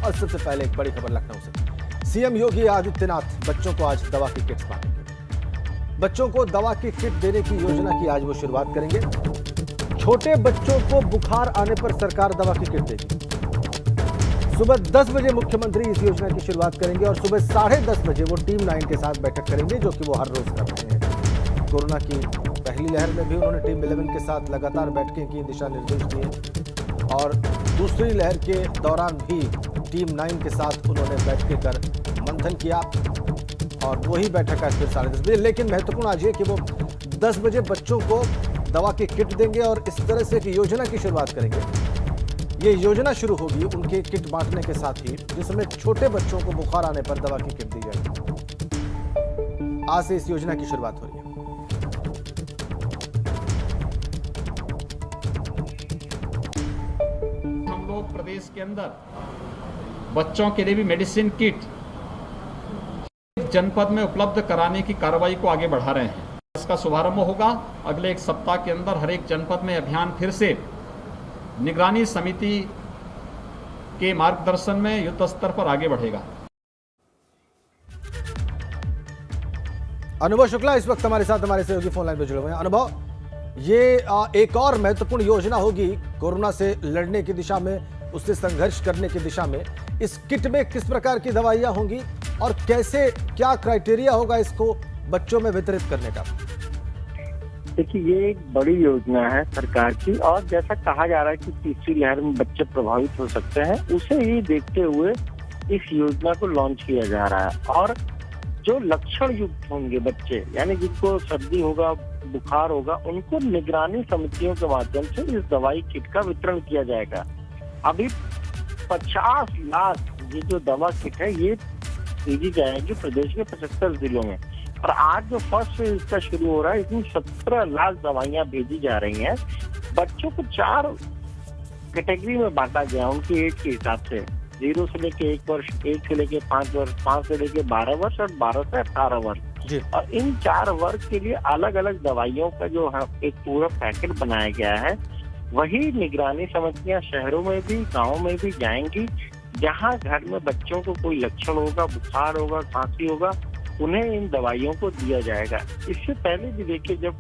और सबसे पहले एक बड़ी खबर लखनऊ से। सीएम योगी आदित्यनाथ बच्चों को आज दवा की किट्स बांटेंगे। बच्चों को दवा की किट देने की योजना की आज वो शुरुआत करेंगे। छोटे बच्चों को बुखार आने पर सरकार दवा की किट देगी। सुबह 10 बजे मुख्यमंत्री इस योजना की शुरुआत करेंगे और सुबह 10:30 बजे वो टीम 9 के साथ बैठक करेंगे, जो कि वो हर रोज कर रहे हैं। कोरोना की पहली लहर में भी उन्होंने टीम 11 के साथ लगातार बैठकें की, दिशा निर्देश दिए और दूसरी लहर के दौरान भी टीम 9 के साथ उन्होंने बैठकें कर मंथन किया और वही बैठक आज फिर 10:30 बजे। लेकिन महत्वपूर्ण आज ये कि वो 10 बजे बच्चों को दवा की किट देंगे और इस तरह से एक योजना की शुरुआत करेंगे। ये योजना शुरू होगी उनके किट बांटने के साथ ही, जिसमें छोटे बच्चों को बुखार आने पर दवा की किट दी जाएगी। आज से इस योजना की शुरुआत हो रही है। प्रदेश के अंदर बच्चों के लिए भी मेडिसिन किट जनपद में उपलब्ध कराने की कार्रवाई को आगे बढ़ा रहे हैं। इसका शुभारंभ होगा अगले एक सप्ताह के अंदर। हर एक जनपद में अभियान फिर से निगरानी समिति के मार्गदर्शन में युद्ध स्तर पर आगे बढ़ेगा। अनुभव शुक्ला इस वक्त हमारे साथ हमारे सहयोगी फोन लाइन पर जुड़े हुए हैं। अनुभव, ये एक और महत्वपूर्ण योजना होगी कोरोना से लड़ने की दिशा में, उससे संघर्ष करने की दिशा में। इस किट में किस प्रकार की दवाइयां होंगी और कैसे, क्या क्राइटेरिया होगा इसको बच्चों में वितरित करने का? देखिए, ये एक बड़ी योजना है सरकार की और जैसा कहा जा रहा है कि तीसरी लहर में बच्चे प्रभावित हो सकते हैं, उसे ही देखते हुए इस योजना को लॉन्च किया जा रहा है। और जो लक्षण युक्त होंगे बच्चे, यानी जिनको सर्दी होगा, बुखार होगा, उनको निगरानी समितियों के माध्यम से इस दवाई किट का वितरण किया जाएगा। अभी 50 लाख ये जो दवा किट है ये भेजी जाएगी प्रदेश के 75 जिलों में। और आज जो फर्स्ट फेज इसका शुरू हो रहा है, इसमें 17 लाख दवाइयां भेजी जा रही हैं। बच्चों को 4 कैटेगरी में बांटा गया उनकी एज के हिसाब से, 0 से लेके 1 वर्ष, 1 से लेके 5 वर्ष, 5 से लेके 12 वर्ष और 12 से 18 वर्ष। और इन 4 वर्ग के लिए अलग अलग दवाइयों का जो है एक पूरा पैकेट बनाया गया है। वही निगरानी समितियां शहरों में भी, गाँव में भी जाएंगी। जहाँ घर में बच्चों को कोई लक्षण होगा, बुखार होगा, खांसी होगा, उन्हें इन दवाइयों को दिया जाएगा। इससे पहले भी देखिए, जब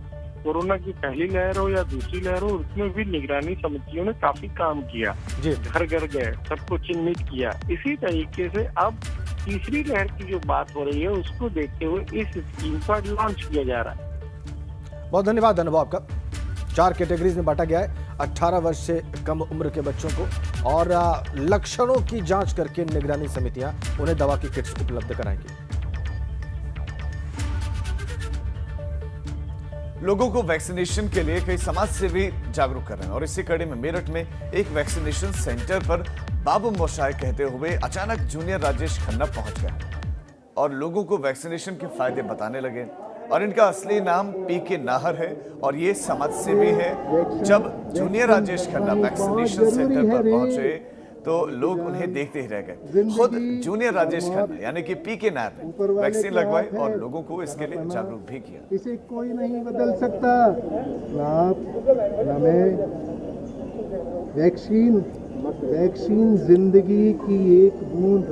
कोरोना की पहली लहर हो या दूसरी लहर हो, उसमें भी निगरानी समितियों ने काफी काम किया, घर घर गए, सबको चिन्हित किया। इसी तरीके से अब तीसरी लहर की जो बात हो रही है, उसको देखते हुए इस स्कीम को लॉन्च किया जा रहा है। बहुत धन्यवाद अनुभव आपका। 4 कैटेगरीज में बांटा गया है 18 वर्ष से कम उम्र के बच्चों को, और लक्षणों की जांच करके निगरानी समितियां उन्हें दवा की किट्स उपलब्ध कराएंगी। लोगों को वैक्सीनेशन के लिए कई समाज सेवी जागरूक कर रहे हैं और इसी कड़ी में मेरठ में एक वैक्सीनेशन सेंटर पर बाबू मोशाय कहते हुए अचानक जूनियर राजेश खन्ना पहुंच गए और लोगों को वैक्सीनेशन के फायदे बताने लगे। और इनका असली नाम पीके नाहर है और ये समाज सेवी है। जब junior Rajesh Khanna vaccination centre पर पहुंचे तो लोग उन्हें देखते ही रह गए। खुद जूनियर राजेश खन्ना यानी कि पीके नाहर वैक्सीन लगवाए और लोगों को इसके लिए जागरूक भी किया। इसे कोई नहीं बदल सकता, ना आप ना मैं। वैक्सीन जिंदगी की एक बूंद।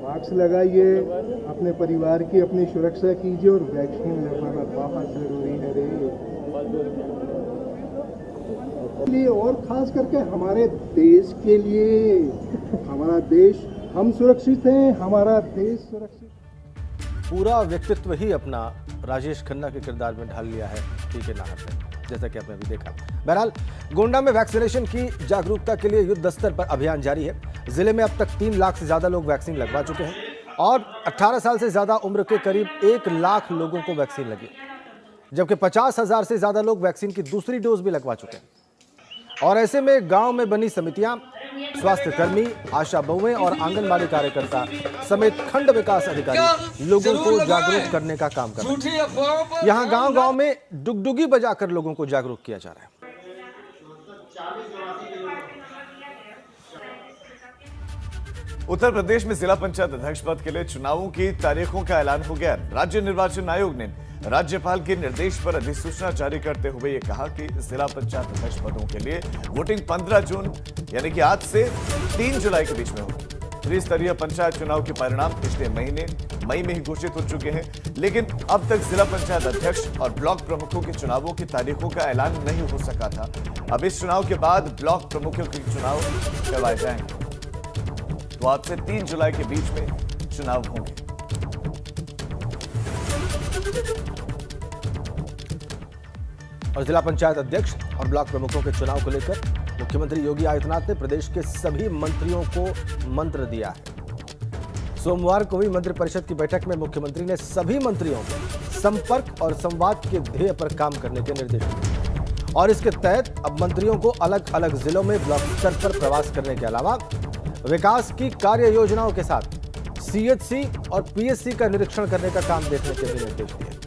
मास्क लगाइए, अपने परिवार की अपनी सुरक्षा कीजिए और वैक्सीन लगवाना बहुत जरूरी है रे। और खास करके हमारे देश के लिए, हमारा देश, हम सुरक्षित हैं, हमारा देश सुरक्षित। पूरा व्यक्तित्व ही अपना राजेश खन्ना के किरदार में ढाल लिया है पीके नाहर ने, जैसा कि आपने अभी देखा। बहरहाल, गोंडा में वैक्सीनेशन की जागरूकता के लिए युद्ध स्तर पर अभियान जारी है। जिले में अब तक 3 लाख से ज्यादा लोग वैक्सीन लगवा चुके हैं और 18 साल से ज्यादा उम्र के करीब 1 लाख लोगों को वैक्सीन लगी, जबकि 50,000 से ज्यादा लोग वैक्सीन की दूसरी डोज भी लगवा चुके हैं। और ऐसे में गांव में बनी समितियां, स्वास्थ्य कर्मी, आशा बहुएं और आंगनबाड़ी कार्यकर्ता समेत खंड विकास अधिकारी लोगों को जागरूक करने का काम कर रहे हैं। यहाँ गांव-गांव में डुगडुगी बजाकर लोगों को जागरूक किया जा रहा है। उत्तर प्रदेश में जिला पंचायत अध्यक्ष पद के लिए चुनावों की तारीखों का ऐलान हो गया। राज्य निर्वाचन आयोग ने राज्यपाल के निर्देश पर अधिसूचना जारी करते हुए ये कहा कि जिला पंचायत अध्यक्ष पदों के लिए वोटिंग 15 जून यानी कि आज से 3 जुलाई के बीच में होगी। त्रिस्तरीय पंचायत चुनाव के परिणाम पिछले महीने मई में ही घोषित हो चुके हैं, लेकिन अब तक जिला पंचायत अध्यक्ष और ब्लॉक प्रमुखों के चुनावों की तारीखों का ऐलान नहीं हो सका था। अब इस चुनाव के बाद ब्लॉक प्रमुखों के चुनाव करवाए जाएंगे, तो आज से 3 जुलाई के बीच में चुनाव होंगे। और जिला पंचायत अध्यक्ष और ब्लॉक प्रमुखों के चुनाव को लेकर मुख्यमंत्री योगी आदित्यनाथ ने प्रदेश के सभी मंत्रियों को मंत्र दिया है। सोमवार को हुई मंत्रिपरिषद की बैठक में मुख्यमंत्री ने सभी मंत्रियों को संपर्क और संवाद के ध्येय पर काम करने के निर्देश दिए और इसके तहत अब मंत्रियों को अलग अलग जिलों में ब्लॉक स्तर पर प्रवास करने के अलावा विकास की कार्य योजनाओं के साथ CHC और PSC का निरीक्षण करने का काम देखने के भी निर्देश दिए।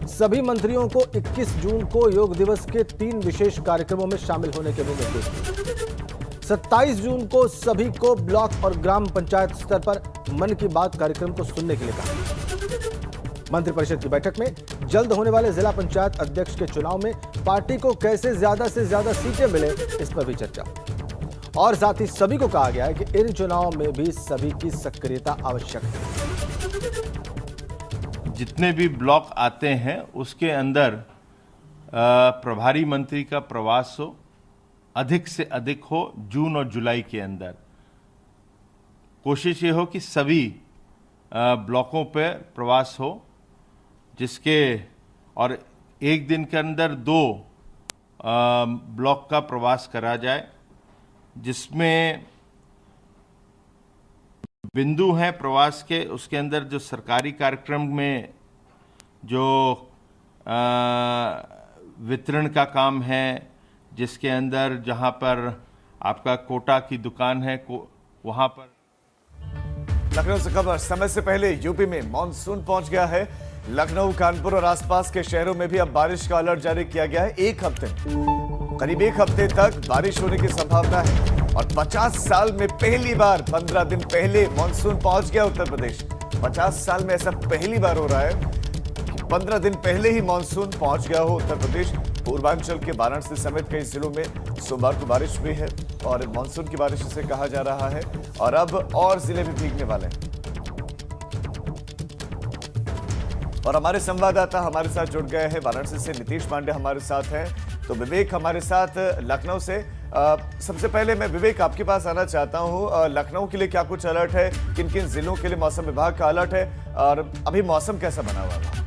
सभी मंत्रियों को 21 जून को योग दिवस के 3 विशेष कार्यक्रमों में शामिल होने के भी निर्देश दिए। 27 जून को सभी को ब्लॉक और ग्राम पंचायत स्तर पर मन की बात कार्यक्रम को सुनने के लिए कहा। मंत्रिपरिषद की बैठक में जल्द होने वाले जिला पंचायत अध्यक्ष के चुनाव में पार्टी को कैसे ज्यादा से ज्यादा सीटें मिले, इस पर भी चर्चा और साथ ही सभी को कहा गया है कि इन चुनावों में भी सभी की सक्रियता आवश्यक है। जितने भी ब्लॉक आते हैं उसके अंदर प्रभारी मंत्री का प्रवास हो, अधिक से अधिक हो जून और जुलाई के अंदर। कोशिश ये हो कि सभी ब्लॉकों पर प्रवास हो, जिसके और एक दिन के अंदर 2 ब्लॉक का प्रवास करा जाए, जिसमें बिंदु हैं प्रवास के, उसके अंदर जो सरकारी कार्यक्रम में जो वितरण का काम है, जिसके अंदर जहां पर आपका कोटा की दुकान है वहां पर। लखनऊ से खबर, समय से पहले यूपी में मानसून पहुंच गया है। लखनऊ, कानपुर और आसपास के शहरों में भी अब बारिश का अलर्ट जारी किया गया है। करीब एक हफ्ते तक बारिश होने की संभावना है और 50 साल में पहली बार 15 दिन पहले मानसून पहुंच गया उत्तर प्रदेश। 50 साल में ऐसा पहली बार हो रहा है कि 15 दिन पहले ही मानसून पहुंच गया हो उत्तर प्रदेश। पूर्वांचल के वाराणसी समेत कई जिलों में सोमवार को बारिश हुई है और मानसून की बारिश इसे कहा जा रहा है और अब और जिले भी भीगने वाले हैं। और हमारे संवाददाता हमारे साथ जुड़ गए हैं वाराणसी से, नीतीश पांडे हमारे साथ हैं, तो विवेक हमारे साथ लखनऊ से। सबसे पहले मैं विवेक आपके पास आना चाहता हूं, लखनऊ के लिए क्या कुछ अलर्ट है, किन किन जिलों के लिए मौसम विभाग का अलर्ट है और अभी मौसम कैसा बना हुआ है?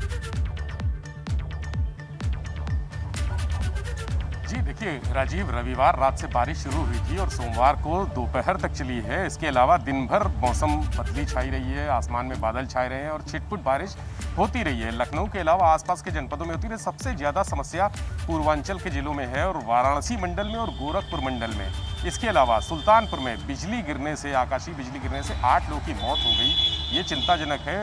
जी देखिए राजीव, रविवार रात से बारिश शुरू हुई थी और सोमवार को दोपहर तक चली है। इसके अलावा दिन भर मौसम बदली छाई रही है, आसमान में बादल छाए रहे हैं और छिटपुट बारिश होती रही है। लखनऊ के अलावा आसपास के जनपदों में होती रही। सबसे ज़्यादा समस्या पूर्वांचल के जिलों में है और वाराणसी मंडल में और गोरखपुर मंडल में। इसके अलावा सुल्तानपुर में बिजली गिरने से, आकाशीय बिजली गिरने से 8 लोगों की मौत हो गई। ये चिंताजनक है।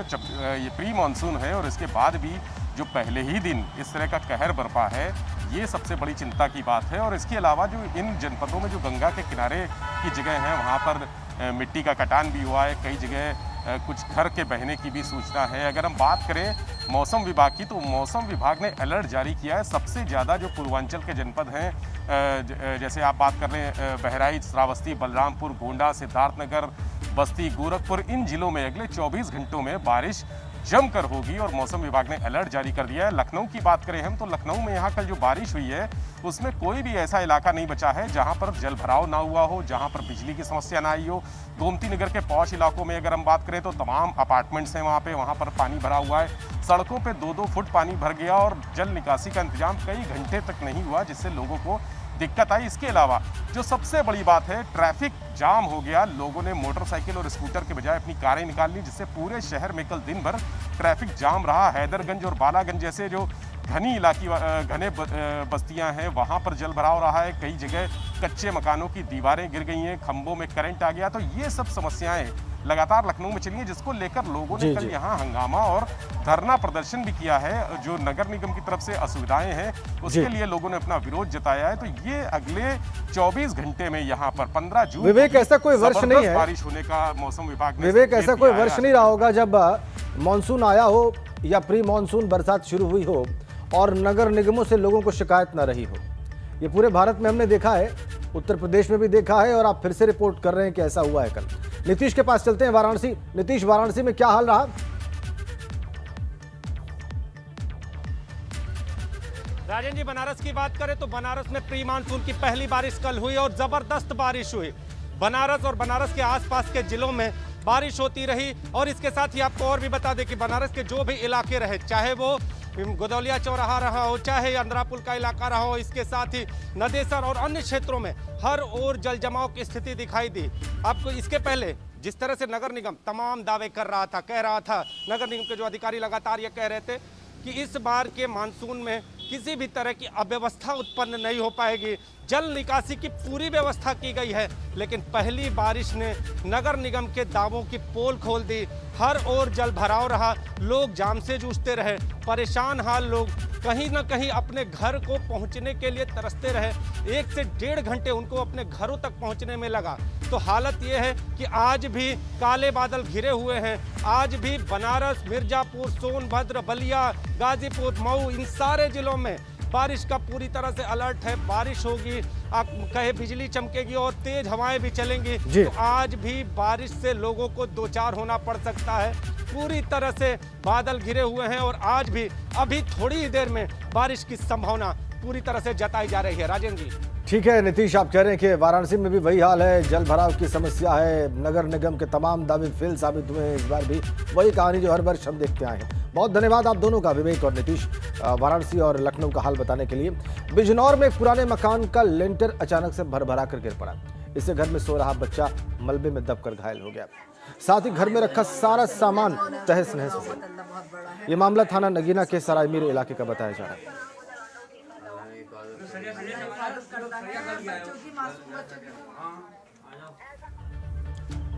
ये प्री मानसून है और इसके बाद भी जो पहले ही दिन इस तरह का कहर बरपा है, ये सबसे बड़ी चिंता की बात है। और इसके अलावा जो इन जनपदों में जो गंगा के किनारे की जगह हैं, वहाँ पर मिट्टी का कटान भी हुआ है। कई जगह कुछ घर के बहने की भी सूचना है। अगर हम बात करें मौसम विभाग की, तो मौसम विभाग ने अलर्ट जारी किया है। सबसे ज़्यादा जो पूर्वांचल के जनपद हैं, जैसे आप बात कर रहे हैं बहराइच, श्रावस्ती, बलरामपुर, गोंडा, सिद्धार्थनगर, बस्ती, गोरखपुर, इन जिलों में अगले 24 घंटों में बारिश जमकर होगी और मौसम विभाग ने अलर्ट जारी कर दिया है। लखनऊ की बात करें हम, तो लखनऊ में यहाँ कल जो बारिश हुई है उसमें कोई भी ऐसा इलाका नहीं बचा है जहाँ पर जल भराव ना हुआ हो, जहाँ पर बिजली की समस्या ना आई हो। गोमती नगर के पौष इलाकों में अगर हम बात करें तो तमाम अपार्टमेंट्स हैं वहाँ पर पानी भरा हुआ है। सड़कों पे 2-2 फुट पानी भर गया और जल निकासी का इंतजाम कई घंटे तक नहीं हुआ, जिससे लोगों को दिक्कत आई। इसके अलावा जो सबसे बड़ी बात है, ट्रैफिक जाम हो गया। लोगों ने मोटरसाइकिल और स्कूटर के बजाय अपनी कारें निकाल ली, जिससे पूरे शहर में कल दिन भर ट्रैफिक जाम रहा। हैदरगंज और बालागंज जैसे जो घने बस्तियां हैं, वहां पर जल भराव रहा है। कई जगह कच्चे मकानों की दीवारें गिर गई हैं, खंभों में करंट आ गया। तो ये सब समस्याएं लगातार लखनऊ में चली हैं, जिसको लेकर लोगों ने कल यहाँ हंगामा और धरना प्रदर्शन भी किया है। जो नगर निगम की तरफ से असुविधाएं हैं, उसके लिए लोगों ने अपना विरोध जताया है। तो ये अगले 24 घंटे में यहाँ पर 15 जून विवेक, ऐसा कोई वर्ष नहीं है बारिश होने का मौसम विभाग ने, विवेक ऐसा कोई वर्ष नहीं रहा होगा जब मानसून आया हो या प्री मानसून बरसात शुरू हुई हो और नगर निगमों से लोगों को शिकायत न रही हो। ये पूरे भारत में हमने देखा है, उत्तर प्रदेश में भी देखा है और आप फिर से रिपोर्ट कर रहे हैं कि ऐसा हुआ है। कल नीतीश के पास चलते हैं वाराणसी। नीतीश, वाराणसी में क्या हाल रहा? राजन जी, बनारस की बात करें तो बनारस में प्री मानसून की पहली बारिश कल हुई और जबरदस्त बारिश हुई। बनारस और बनारस के आसपास के जिलों में बारिश होती रही। और इसके साथ ही आपको और भी बता दें कि बनारस के जो भी इलाके रहे, चाहे वो गोदौलिया चौराहा रहा हो, चाहे अंद्रापुल का इलाका रहा हो, इसके साथ ही नदेसर और अन्य क्षेत्रों में हर ओर जल जमाव की स्थिति दिखाई दी। आपको इसके पहले जिस तरह से नगर निगम तमाम दावे कर रहा था, कह रहा था, नगर निगम के जो अधिकारी लगातार ये कह रहे थे कि इस बार के मानसून में किसी भी तरह की अव्यवस्था उत्पन्न नहीं हो पाएगी, जल निकासी की पूरी व्यवस्था की गई है। लेकिन पहली बारिश ने नगर निगम के दावों की पोल खोल दी। हर ओर जल भराव रहा, लोग जाम से जूझते रहे, परेशान हाल लोग कहीं ना कहीं अपने घर को पहुंचने के लिए तरसते रहे। 1 से 1.5 घंटे उनको अपने घरों तक पहुंचने में लगा। तो हालत ये है कि आज भी काले बादल घिरे हुए हैं। आज भी बनारस, मिर्जापुर, सोनभद्र, बलिया, गाजीपुर, मऊ, इन सारे जिलों में बारिश का पूरी तरह से अलर्ट है। बारिश होगी, आप कहे बिजली चमकेगी और तेज हवाएं भी चलेंगी। तो आज भी बारिश से लोगों को दो चार होना पड़ सकता है। पूरी तरह से बादल घिरे हुए हैं और आज भी अभी थोड़ी ही देर में बारिश की संभावना पूरी तरह से जताई जा रही है। राजेंद्र जी, ठीक है नीतीश, आप कह रहे हैं कि वाराणसी में भी वही हाल है, जल भराव की समस्या है, नगर निगम के तमाम दावे फेल साबित हुए हैं। इस बार भी वही कहानी जो हर वर्ष हम देखते आए हैं। बहुत धन्यवाद आप दोनों का, विवेक और नीतीश, वाराणसी और लखनऊ का हाल बताने के लिए। बिजनौर में एक पुराने मकान का लेंटर अचानक से भरभरा कर गिर पड़ा। इससे घर में सो रहा बच्चा मलबे में दबकर घायल हो गया। साथ ही घर में रखा सारा सामान तहस नहस हो गया। ये मामला थाना नगीना के सरायमीर इलाके का बताया जा रहा है।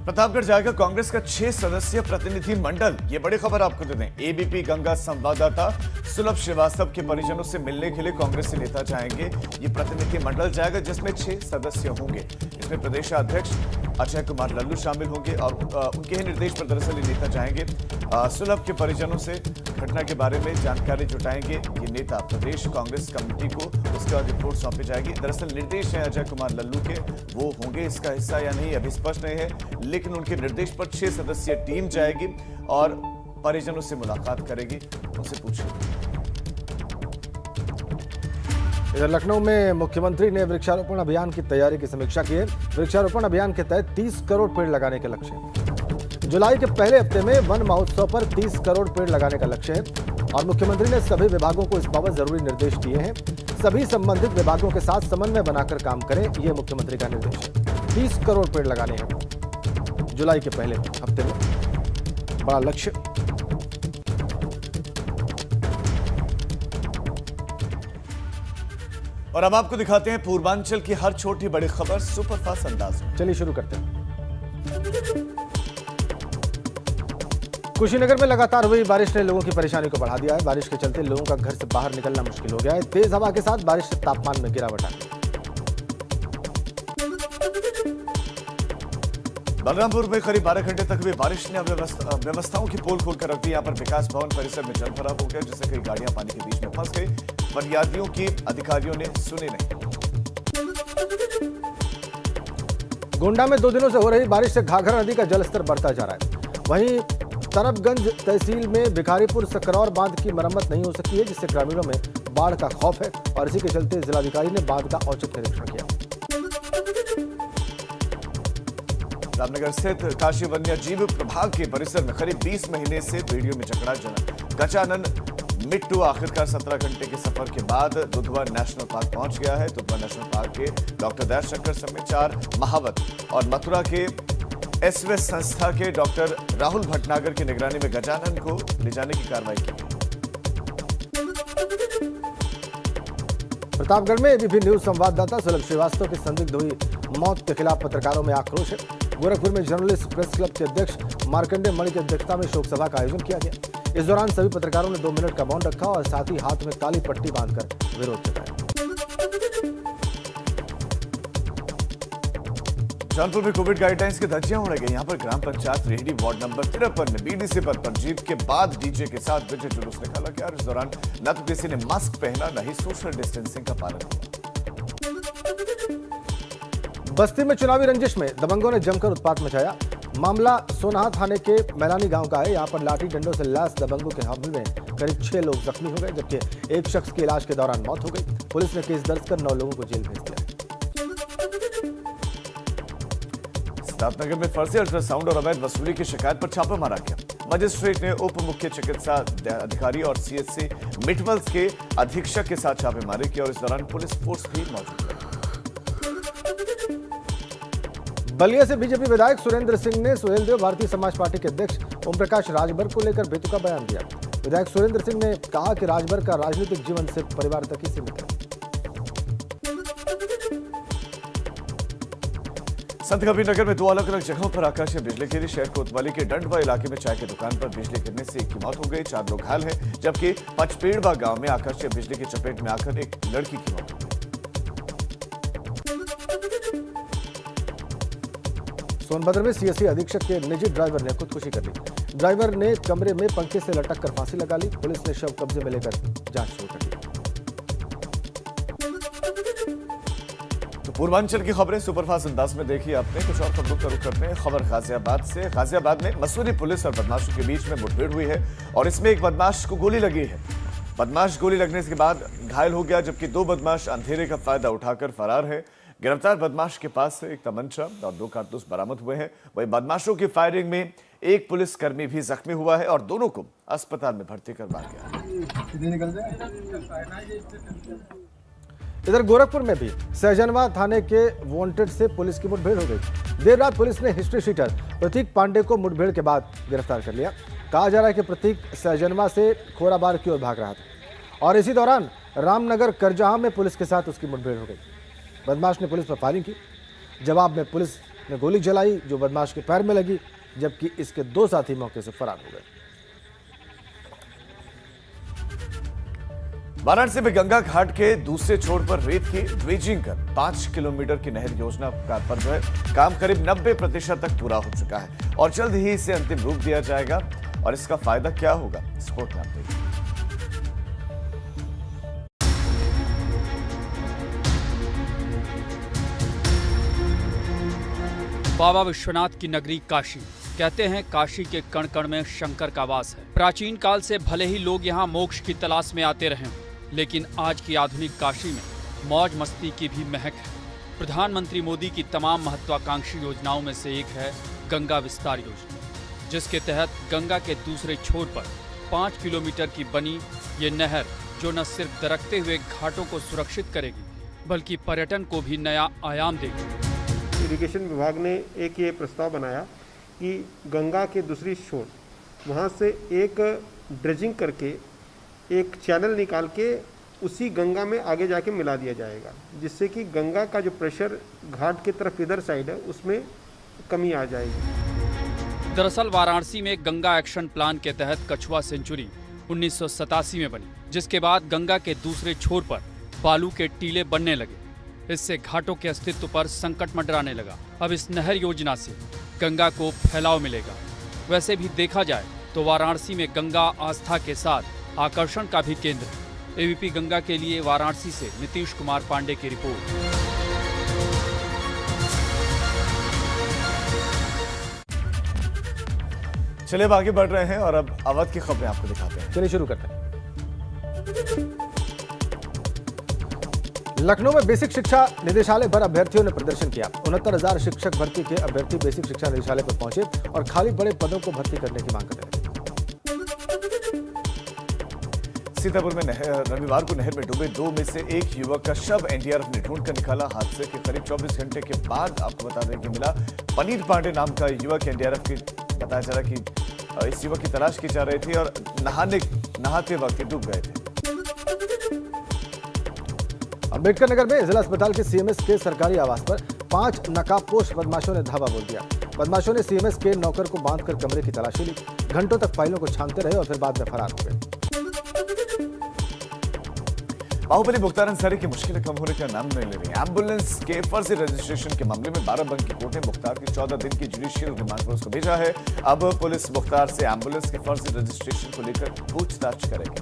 प्रतापगढ़ जाएगा कांग्रेस का 6 सदस्यीय प्रतिनिधि मंडल। ये बड़ी खबर आपको दे दें, एबीपी गंगा संवाददाता सुलभ श्रीवास्तव के परिजनों से मिलने के लिए कांग्रेसी नेता जाएंगे। ये प्रतिनिधि मंडल जाएगा जिसमें 6 सदस्य होंगे। इसमें प्रदेश अध्यक्ष अजय कुमार लल्लू शामिल होंगे और उनके ही निर्देश पर दरअसल ये नेता जाएंगे। सुलभ के परिजनों से घटना के बारे में जानकारी जुटाएंगे ये नेता। प्रदेश कांग्रेस कमेटी को उसका रिपोर्ट सौंपी जाएगी। दरअसल निर्देश है अजय कुमार लल्लू के, वो होंगे इसका हिस्सा या नहीं अभी स्पष्ट नहीं है, लेकिन उनके निर्देश पर 6 सदस्यीय टीम जाएगी और परिजनों से मुलाकात करेगी, उनसे पूछेगी। इधर लखनऊ में मुख्यमंत्री ने वृक्षारोपण अभियान की तैयारी की समीक्षा की है। वृक्षारोपण अभियान के तहत 30 करोड़ पेड़ लगाने के लक्ष्य है। जुलाई के पहले हफ्ते में वन महोत्सव पर 30 करोड़ पेड़ लगाने का लक्ष्य है और मुख्यमंत्री ने सभी विभागों को इस बाबत जरूरी निर्देश दिए हैं। सभी संबंधित विभागों के साथ समन्वय बनाकर काम करें, यह मुख्यमंत्री का निर्देश है। 30 करोड़ पेड़ लगाने हैं जुलाई के पहले हफ्ते में, बड़ा लक्ष्य। और अब आपको दिखाते हैं पूर्वांचल की हर छोटी बड़ी खबर सुपरफास्ट अंदाज में। चलिए शुरू करते हैं। कुशीनगर में लगातार हुई बारिश ने लोगों की परेशानी को बढ़ा दिया है। बारिश के चलते लोगों का घर से बाहर निकलना मुश्किल हो गया है। तेज हवा के साथ बारिश से तापमान में गिरावट आ गई। बलरामपुर में करीब 12 घंटे तक हुई बारिश ने व्यवस्थाओं की पोल खोलकर रख दी। यहाँ पर विकास भवन परिसर में जल भराव हो गया, जिससे कई गाड़ियां पानी के बीच में फंस गई। फरियादियों की अधिकारियों ने सुनी नहीं। गोंडा में 2 दिनों से हो रही बारिश से घाघरा नदी का जलस्तर बढ़ता जा रहा है। वहीं तरबगंज तहसील में भिखारीपुर सकरौर बांध की मरम्मत नहीं हो सकी है, जिससे ग्रामीणों में बाढ़ का खौफ है और इसी के चलते जिलाधिकारी ने बांध का औचक निरीक्षण किया। रामनगर स्थित काशी वन्य जीव प्रभाग के परिसर में करीब 20 महीने से बेड़ियों में जकड़ा गजानन मिट्टू आखिरकार 17 घंटे के सफर के बाद दुधवा नेशनल पार्क पहुंच गया है। दुधवा नेशनल पार्क के डॉक्टर दयाशंकर समेत 4 महावत और मथुरा के एसवेस संस्था के डॉक्टर राहुल भटनागर की निगरानी में गजानन को ले जाने की कार्रवाई की। प्रतापगढ़ में एबीपी न्यूज संवाददाता सुलभ श्रीवास्तव की संदिग्ध हुई मौत के खिलाफ पत्रकारों में आक्रोश है। गोरखपुर में जर्नलिस्ट प्रेस क्लब के अध्यक्ष मार्कंडे मणि की अध्यक्षता में शोक सभा का आयोजन किया गया। इस दौरान सभी पत्रकारों ने 2 मिनट का मौन रखा और साथ ही हाथ में काली पट्टी बांधकर विरोध जताया। जौनपुर में कोविड गाइडलाइंस की धज्जियां उड़ गई। यहां पर ग्राम पंचायत रेहड़ी वार्ड नंबर 53 में बीडीसी पद पर जीत के बाद डीजे के साथ विजय जुलूस निकाला गया और इस दौरान न तो किसी ने मास्क पहना न ही सोशल डिस्टेंसिंग का पालन किया। बस्ती में चुनावी रंजिश में दबंगों ने जमकर उत्पात मचाया। मामला सोनाहा थाने के मैलानी गांव का है। यहां पर लाठी डंडों से लैस दबंगों के हमले में करीब 6 लोग जख्मी हो गए, जबकि एक शख्स की इलाज के दौरान मौत हो गई। पुलिस ने केस दर्ज कर 9 लोगों को जेल भेज दिया। सिद्धार्थनगर में फर्जी अल्ट्रासाउंड और अवैध वसूली की शिकायत पर छापा मारा गया। मजिस्ट्रेट ने उप मुख्य चिकित्सा अधिकारी और सीएचसी मिटवल्स के अधीक्षक के साथ छापेमारी की और इस दौरान पुलिस फोर्स भी मौजूद रही। बलिया से बीजेपी विधायक सुरेंद्र सिंह ने सुहेलदेव भारतीय समाज पार्टी के अध्यक्ष ओम प्रकाश राजभर को लेकर बेतुका बयान दिया। विधायक सुरेंद्र सिंह ने कहा कि राजभर का राजनीतिक जीवन सिर्फ परिवार तक ही सीमित है। संतकबीर नगर में 2 अलग अलग जगहों पर आकाशीय बिजली गिरी। शहर कोतवाली के डंडवा इलाके में चाय की दुकान पर बिजली गिरने से एक की मौत हो गई, 4 लोग घायल हैं, जबकि पचपेड़वा गांव में आकाशीय बिजली की चपेट में आकर एक लड़की की मौत हो गई। सोनभद्र में सीएससी अधीक्षक के निजी ड्राइवर ने खुदकुशी कर ली। ड्राइवर ने कमरे में पंखे से लटक कर फांसी लगा ली। पुलिस ने शव कब्जे में लेकर जांच शुरू कर दी। तो पूर्वांचल की खबरें सुपरफास्ट अंदाज में देखी आपने। कुछ और खबरों का रुख करते हैं। खबर गाजियाबाद से। गाजियाबाद में मसूरी पुलिस और बदमाशों के बीच में मुठभेड़ हुई है और इसमें एक बदमाश को गोली लगी है। बदमाश गोली लगने के बाद घायल हो गया, जबकि 2 बदमाश अंधेरे का फायदा उठाकर फरार है। गिरफ्तार बदमाश के पास से एक तमंचा और 2 कारतूस बरामद हुए हैं। वहीं बदमाशों की फायरिंग में एक पुलिसकर्मी भी जख्मी हुआ है और दोनों को अस्पताल में भर्ती करवाया गया। इधर गोरखपुर में भी सहजनवा थाने के वांटेड से पुलिस की मुठभेड़ हो गई। देर रात पुलिस ने हिस्ट्री शीटर प्रतीक पांडे को मुठभेड़ के बाद गिरफ्तार कर लिया। कहा जा रहा है कि प्रतीक सहजनवा से खोराबार की ओर भाग रहा था और इसी दौरान रामनगर करजहा में पुलिस के साथ उसकी मुठभेड़ हो गई। बदमाश ने पुलिस पर फायरिंग की। जवाब में पुलिस ने गोली चलाई जो बदमाश के पैर में लगी, जबकि इसके 2 साथी मौके से फरार हो गए। वाराणसी में गंगा घाट के दूसरे छोर पर रेत की ड्रेजिंग कर 5 किलोमीटर की नहर योजना पर जो है काम करीब 90% तक पूरा हो चुका है और जल्द ही इसे अंतिम रूप दिया जाएगा। और इसका फायदा क्या होगा, रिपोर्ट में आप देखिए। बाबा विश्वनाथ की नगरी काशी। कहते हैं काशी के कण कण में शंकर का वास है। प्राचीन काल से भले ही लोग यहाँ मोक्ष की तलाश में आते रहे, लेकिन आज की आधुनिक काशी में मौज मस्ती की भी महक है। प्रधानमंत्री मोदी की तमाम महत्वाकांक्षी योजनाओं में से एक है गंगा विस्तार योजना, जिसके तहत गंगा के दूसरे छोर पर 5 किलोमीटर की बनी ये नहर जो न सिर्फ दरकते हुए घाटों को सुरक्षित करेगी, बल्कि पर्यटन को भी नया आयाम देगी। इरिगेशन विभाग ने एक ये प्रस्ताव बनाया कि गंगा के दूसरी छोर वहाँ से एक ड्रेजिंग करके एक चैनल निकाल के उसी गंगा में आगे जाके मिला दिया जाएगा, जिससे कि गंगा का जो प्रेशर घाट की तरफ इधर साइड है उसमें कमी आ जाएगी। दरअसल वाराणसी में गंगा एक्शन प्लान के तहत कछुआ सेंचुरी 1987 में बनी, जिसके बाद गंगा के दूसरे छोर पर बालू के टीले बनने लगे। इससे घाटों के अस्तित्व पर संकट मंडराने लगा। अब इस नहर योजना से गंगा को फैलाव मिलेगा। वैसे भी देखा जाए तो वाराणसी में गंगा आस्था के साथ आकर्षण का भी केंद्र है। एबीपी गंगा के लिए वाराणसी से नीतीश कुमार पांडे की रिपोर्ट। चलिए अब आगे बढ़ रहे हैं और अब अवध की खबरें आपको दिखाते हैं। चलिए शुरू करते हैं। लखनऊ में बेसिक शिक्षा निदेशालय पर अभ्यर्थियों ने प्रदर्शन किया। 69,000 शिक्षक भर्ती के अभ्यर्थी बेसिक शिक्षा निदेशालय पर पहुंचे और खाली बड़े पदों को भर्ती करने की मांग करने लगे। सीतापुर में रविवार को नहर में डूबे 2 में से एक युवक का शव एनडीआरएफ ने ढूंढकर निकाला। हादसे के करीब 24 घंटे के बाद आपको बता दें कि मिला। पनीर पांडे नाम का युवक एनडीआरएफ की बताया जा रहा कि इस युवक की तलाश की जा रही थी और नहाते वक्त डूब गए थे। अम्बेडकर नगर में जिला अस्पताल के सीएमएस के सरकारी आवास पर 5 नकाबपोश बदमाशों ने धावा बोल दिया। बदमाशों ने सीएमएस के नौकर को बांधकर कमरे की तलाशी ली। घंटों तक फाइलों को छानते रहे और फिर बाद में फरार हो गए। बाहुबली मुख्तार अंसारी की मुश्किलें कम होने का नाम नहीं ले रही। एम्बुलेंस के फर्जी रजिस्ट्रेशन के मामले में बाराबंकी कोर्ट ने मुख्तार की 14 दिन की जुडिशियल रिमांड पर उसको भेजा है। अब पुलिस मुख्तार से एम्बुलेंस के फर्जी रजिस्ट्रेशन को लेकर पूछताछ करेगी।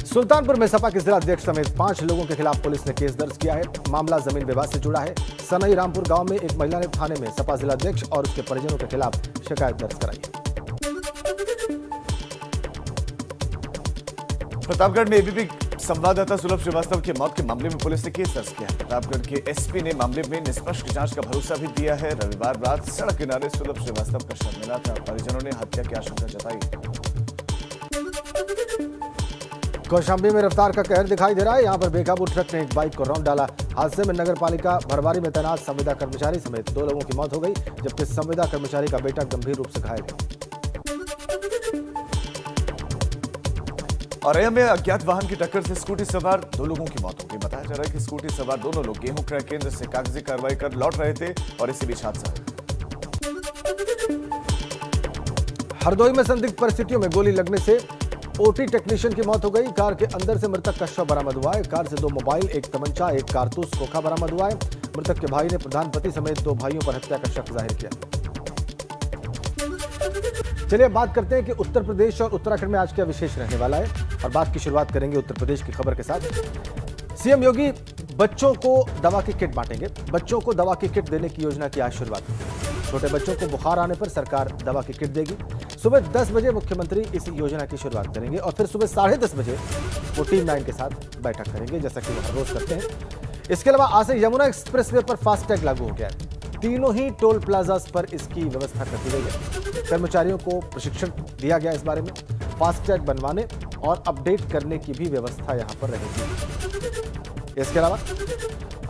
सुल्तानपुर में सपा के जिला अध्यक्ष समेत 5 लोगों के खिलाफ पुलिस ने केस दर्ज किया है। मामला जमीन विवाद से जुड़ा है। सनई रामपुर गांव में एक महिला ने थाने में सपा जिला अध्यक्ष और उसके परिजनों के खिलाफ शिकायत दर्ज कराई है। प्रतापगढ़ में एबीपी संवाददाता सुलभ श्रीवास्तव की मौत के मामले में पुलिस ने केस दर्ज किया। प्रतापगढ़ के एसपी ने मामले में निष्पक्ष जांच का भरोसा भी दिया है। रविवार रात सड़क किनारे सुलभ श्रीवास्तव का शव मिला था। परिजनों ने हत्या की आशंका जताई। कौशाम्बी में रफ्तार का कहर दिखाई दे रहा है। यहां पर बेकाबू ट्रक ने एक बाइक को रौंद डाला। हादसे में नगर पालिका भरवारी में तैनात संविदा कर्मचारी समेत 2 लोगों की मौत हो गई, जबकि संविदा कर्मचारी का बेटा गंभीर रूप से घायल है। औरैया में अज्ञात वाहन की टक्कर से स्कूटी सवार 2 लोगों की मौत हो गई। बताया जा रहा है कि स्कूटी सवार दोनों लोग गेहूं क्रय केंद्र से कागजी कार्रवाई कर लौट रहे थे और इसी बीच हादसा। हरदोई में संदिग्ध परिस्थितियों में गोली लगने से ओटी टेक्नीशियन की मौत हो गई। कार के अंदर से मृतक का शव बरामद हुआ है। कार से 2 मोबाइल, 1 तमंचा, 1 कारतूस खोखा बरामद हुआ है। मृतक के भाई ने प्रधान पति समेत 2 भाइयों पर हत्या का शक जाहिर किया। चलिए बात करते हैं कि उत्तर प्रदेश और उत्तराखंड में आज क्या विशेष रहने वाला है, और बात की शुरुआत करेंगे उत्तर प्रदेश की खबर के साथ। सीएम योगी बच्चों को दवा की किट बांटेंगे। बच्चों को दवा की किट देने की योजना की आज शुरुआत होगी। छोटे बच्चों को बुखार आने पर सरकार दवा की किट देगी। सुबह 10 बजे मुख्यमंत्री इस योजना की शुरुआत करेंगे और फिर सुबह 10:30 बजे वो टीम 9 के साथ बैठक करेंगे, जैसा कि वो हर रोज करते हैं। इसके अलावा आज से यमुना एक्सप्रेसवे पर फास्टैग लागू हो गया है। तीनों ही टोल प्लाजास पर इसकी व्यवस्था कर दी गई है। कर्मचारियों को प्रशिक्षण दिया गया इस बारे में। फास्टैग बनवाने और अपडेट करने की भी व्यवस्था यहां पर रहेगी। इसके अलावा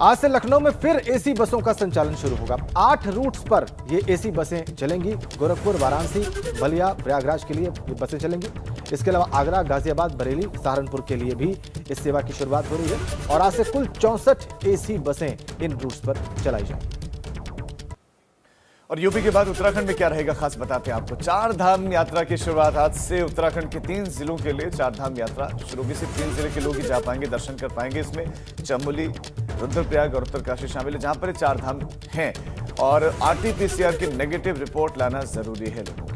आज से लखनऊ में फिर एसी बसों का संचालन शुरू होगा। 8 रूट्स पर ये एसी बसें चलेंगी। गोरखपुर, वाराणसी, बलिया, प्रयागराज के लिए ये बसें चलेंगी। इसके अलावा आगरा, गाजियाबाद, बरेली, सहारनपुर के लिए भी इस सेवा की शुरुआत हो रही है और आज से कुल 64 एसी बसें इन रूट्स पर चलाई जाएंगी। और यूपी के बाद उत्तराखंड में क्या रहेगा खास बताते हैं आपको। 4 धाम यात्रा की शुरुआत आज से उत्तराखंड के 3 जिलों के लिए 4 धाम यात्रा शुरू होगी। सिर्फ 3 जिले के लोग ही जा पाएंगे, दर्शन कर पाएंगे। इसमें चमोली, रुद्रप्रयाग और उत्तरकाशी शामिल है, जहां पर 4 धाम हैं और RT-PCR की नेगेटिव रिपोर्ट लाना जरूरी है लोगों को।